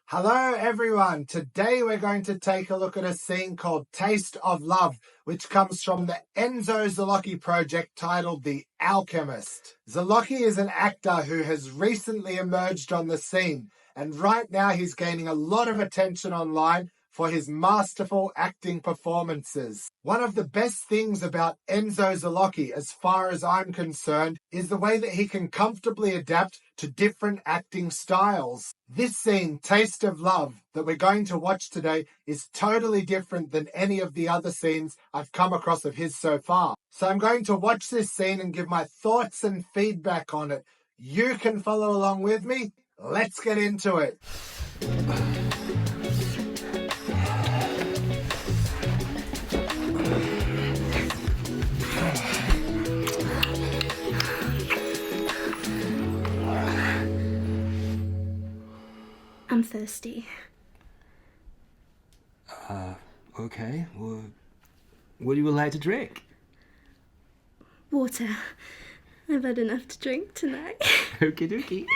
Hello everyone, today we're going to take a look at a scene called Taste of Love, which comes from the Enzo Zelocchi project titled The Alchemist. Zelocchi is an actor who has recently emerged on the scene, and right now he's gaining a lot of attention online for his masterful acting performances. One of the best things about Enzo Zelocchi, as far as I'm concerned, is the way that he can comfortably adapt to different acting styles. This scene, Taste of Love, that we're going to watch today is totally different than any of the other scenes I've come across of his so far. So I'm going to watch this scene and give my thoughts and feedback on it. You can follow along with me. Let's get into it. I'm thirsty. Okay. Well, what do you like to drink? Water. I've had enough to drink tonight. Okie dokie.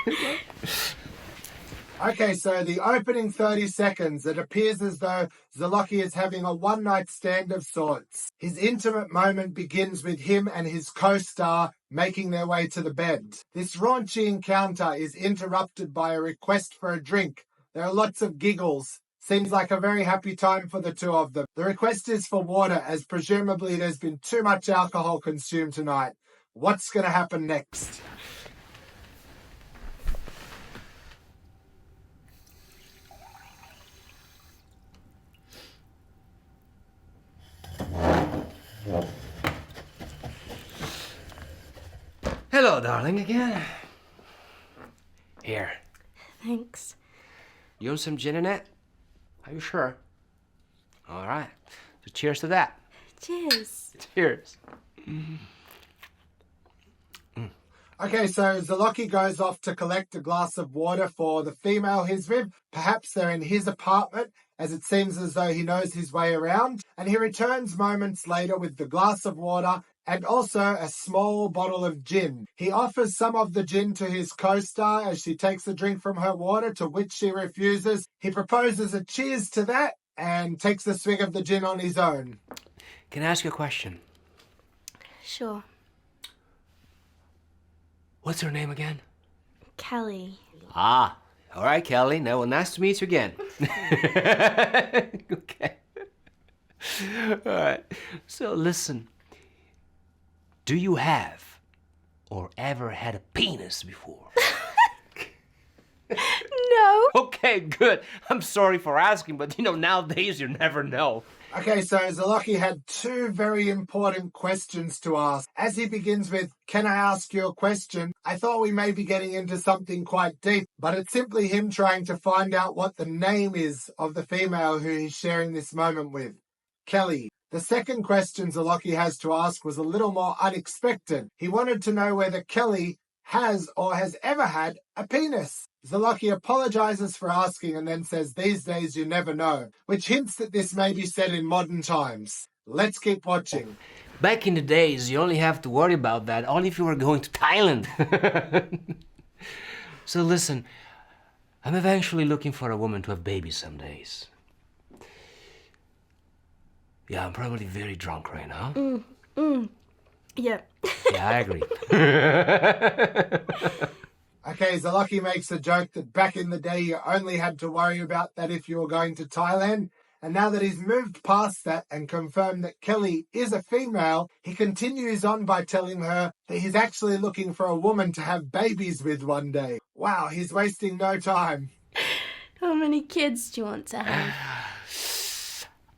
Okay, so the opening 30 seconds, it appears as though Zelocchi is having a one-night stand of sorts. His intimate moment begins with him and his co-star making their way to the bed. This raunchy encounter is interrupted by a request for a drink. There are lots of giggles. Seems like a very happy time for the two of them. The request is for water, as presumably there's been too much alcohol consumed tonight. What's going to happen next? Hello, darling, again. Here. Thanks. You want some gin in it? Are you sure? All right. So cheers to that. Cheers. Cheers. Okay, so Zelocchi goes off to collect a glass of water for the female he's with. Perhaps they're in his apartment, as it seems as though he knows his way around. And he returns moments later with the glass of water and also a small bottle of gin. He offers some of the gin to his co-star as she takes a drink from her water, to which she refuses. He proposes a cheers to that and takes a swig of the gin on his own. Can I ask you a question? Sure. What's her name again? Kelly. Ah, all right, Kelly. Now, well, nice to meet you again. Okay. All right. So, listen. Do you have or ever had a penis before? No. Okay, good. I'm sorry for asking, but nowadays you never know. Okay, so Zelocchi had two very important questions to ask. As he begins with, "Can I ask you a question?" I thought we may be getting into something quite deep, but it's simply him trying to find out what the name is of the female who he's sharing this moment with. Kelly. The second question Zelocchi has to ask was a little more unexpected. He wanted to know whether Kelly has or has ever had a penis. Zelocchi apologizes for asking and then says, "These days you never know," which hints that this may be said in modern times. Let's keep watching. Back in the days, you only have to worry about that only if you were going to Thailand. So listen, I'm eventually looking for a woman to have babies some days. Yeah, I'm probably very drunk right now. Yeah. Yeah, I agree. Okay, Zelocchi makes a joke that back in the day you only had to worry about that if you were going to Thailand. And now that he's moved past that and confirmed that Kelly is a female, he continues on by telling her that he's actually looking for a woman to have babies with one day. Wow, he's wasting no time. How many kids do you want to have?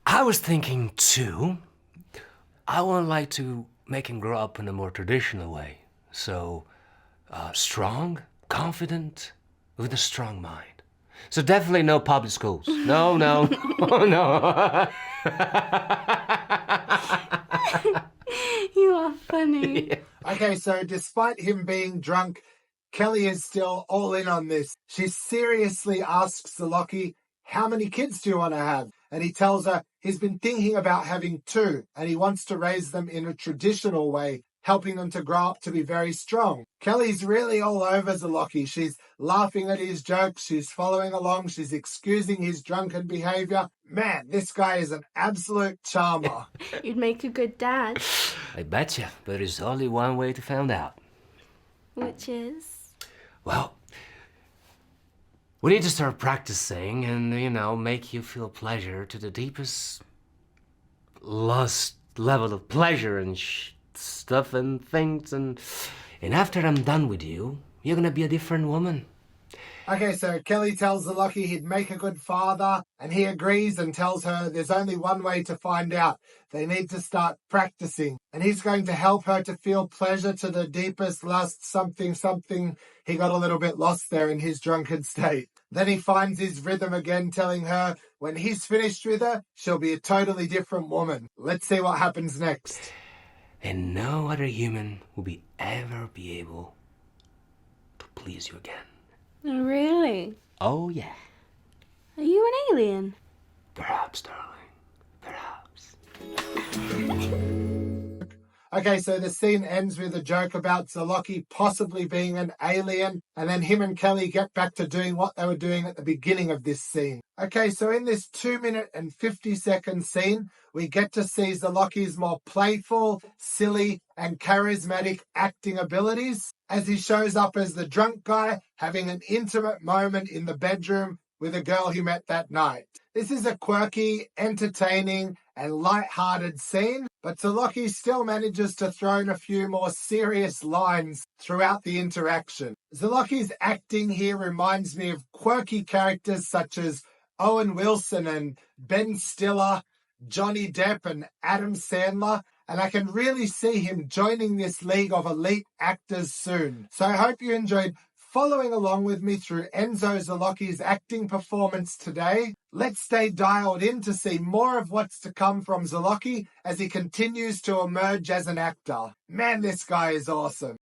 I was thinking too. I would like to make him grow up in a more traditional way. So, strong, confident, with a strong mind. So definitely no public schools. No, no, no. You are funny. Yeah. Okay, so despite him being drunk, Kelly is still all in on this. She seriously asks Zelocchi, "How many kids do you want to have?" And he tells her he's been thinking about having 2 and he wants to raise them in a traditional way. helping them to grow up to be very strong. Kelly's really all over Zelocchi. She's laughing at his jokes, she's following along, she's excusing his drunken behavior. Man, this guy is an absolute charmer. You'd make a good dad. I betcha, but there's only one way to find out. Which is? Well, we need to start practicing and, make you feel pleasure to the deepest lust level of pleasure and stuff and things. And after I'm done with you, you're gonna be a different woman. Okay, so Kelly tells Zelocchi he'd make a good father, and he agrees and tells her there's only one way to find out. They need to start practicing, and he's going to help her to feel pleasure to the deepest lust, something. He got a little bit lost there in his drunken state. Then he finds his rhythm again, telling her when he's finished with her, she'll be a totally different woman. Let's see what happens next. And no other human will ever be able to please you again. Really? Oh, yeah. Are you an alien? Perhaps, darling. Perhaps. Okay, so the scene ends with a joke about Zelocchi possibly being an alien, and then him and Kelly get back to doing what they were doing at the beginning of this scene. Okay, so in this 2-minute and 50-second scene, we get to see Zelocchi's more playful, silly, and charismatic acting abilities as he shows up as the drunk guy having an intimate moment in the bedroom with a girl he met that night. This is a quirky, entertaining, and light-hearted scene, but Zelocchi still manages to throw in a few more serious lines throughout the interaction. Zelocchi's acting here reminds me of quirky characters such as Owen Wilson and Ben Stiller, Johnny Depp and Adam Sandler, and I can really see him joining this league of elite actors soon. So I hope you enjoyed following along with me through Enzo Zelocchi's acting performance today. Let's stay dialed in to see more of what's to come from Zelocchi as he continues to emerge as an actor. Man, this guy is awesome.